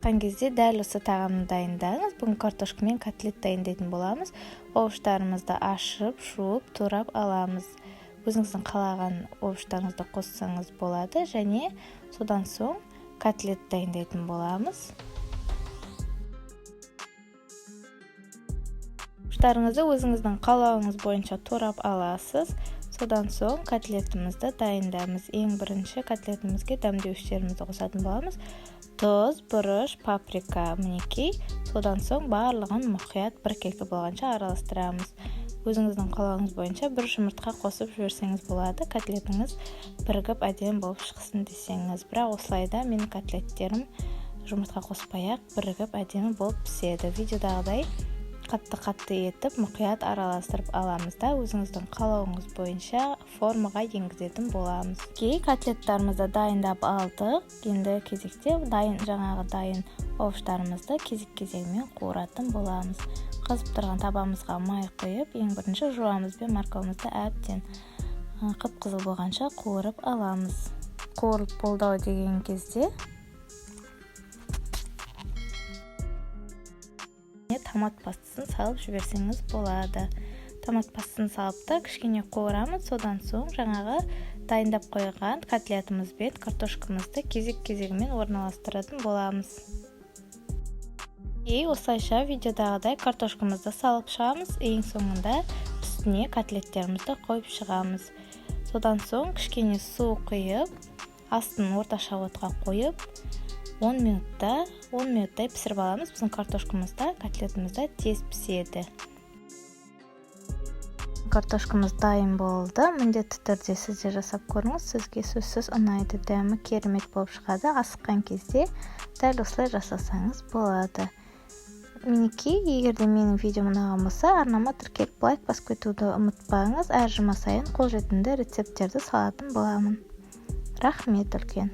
кезде дәл осы тағамды дайындаңыз. Бүгін картошка мен котлет дайындайтын боламыз. Овощтарымызды ашып, жуып, турап аламыз. Өзіңіздің қалаған овощтарыңызды қоссаңыз болады, және содан соң котлет дайындайтын боламыз. Овощтарыңызды өзіңіздің қалауыңыз бойынша турап аласыз. Содан соң котлетімізді дайындаймыз. Ең бірінші котлетімізге дәмдеуіштерімізді қосатын боламыз. Тұз, бұрыш, паприка, мінекей. Содан соң барлығын мұқият бір келкі болғанша араластырамыз. Өзіңіздің қалауыңыз бойынша бір жұмыртқа қосып жіберсеңіз болады. Котлетіңіз бірігіп әдемі болып шықсын десеңіз. Бірақ осылайда менің котлеттерім жұмыртқа қоспай-ақ бірігіп әдемі болып піседі. Видеодағыдай қатты етіп мұқият араластырып аламыз да өзіңіздің қалауыңыз бойынша формаға енгізетін боламыз. Котлеттарымызды дайындап алдық. Енді кезекте жаңағы дайын овощтарымызды кезек-кезегімен қуыратын боламыз. Қызып тұрған табамызға май құйып, ең бірінші жуамыз бен морковымызды әбден қып-қызыл болғанша қуырып аламыз. Қуырып болды деген кезде томат пастасын салып жіберсеңіз болады. Томат пастасын салып та кішкене қуырамыз. Содан соң жаңағы дайындап қойған котлетіміз бен картошкамызды кезек-кезегімен орналастыратын боламыз. Осылайша видеодағыдай картошкамызды салып шығамыз. Ең соңында үстіне котлеттерімізді қойып шығамыз. Содан соң кішкене су құйып, астын орташа отқа қойып, 10 минуттай пісіріп аламыз. Біздің картошкамызда, котлетімізді тез піседі. Картошкамыз дайын болды. Міндетті түрде сізде жасап көріңіз. Сізге сөзсіз ұнайды, дәмі керемет болып шығады. Асыққан кезде дәл осылай жасасаңыз болады. Мінекей, егерде менің видеом ұнаған болса, арнама тіркеліп лайк басып кетуді ұмытпаңыз. Әр жұма сайын қолжетімді рецепттерді салатын боламын. Рахмет үлкен.